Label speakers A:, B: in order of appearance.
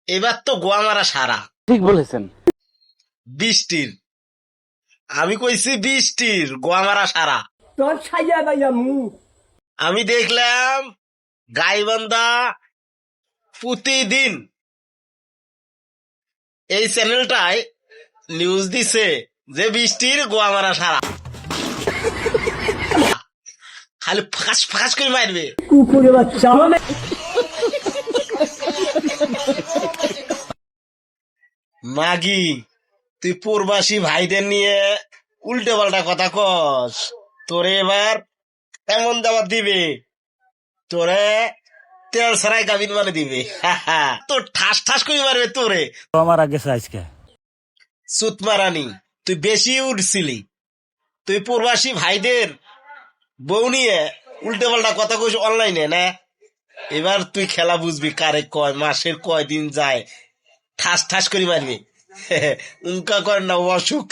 A: এবার তো গোয়া মারা সারা
B: ঠিক বলেছেন।
A: বৃষ্টির। আমি কইছি বৃষ্টির গোয়া মারা সারা।
C: তোর সাইয়া বাইয়া মুখ
A: আমি দেখলাম গাইবান্ধা প্রতিদিন এই চ্যানেলটায় নিউজ দিছে যে বৃষ্টির গোয়া মারা সারা। খালি ফাঁস ফাঁস করে মারবে।
C: কুকুরে বাচ্চা হবে।
A: মাগি, তুই প্রবাসী ভাইদের নিয়ে উল্টে পাল্টা কথা কস। তোরে এবার এমন দাবাত দিবে, তোরে তেল ছাড়াই গাবিন মানে দিবে। তোর ঠাস ঠাস করে মারবে তোরে।
B: আমার আগে আজকে
A: সুতমারানি, তুই বেশি উঠছিলি। তুই প্রবাসী ভাইদের বউ নিয়ে উল্টে পাল্টা কথা কইস অনলাইনে না। এবার তুই খেলা বুঝবি কারে কয় মাসের কয় দিন যায় ঠাস ঠাস করে মারবি। উনকা কর না অসুখ।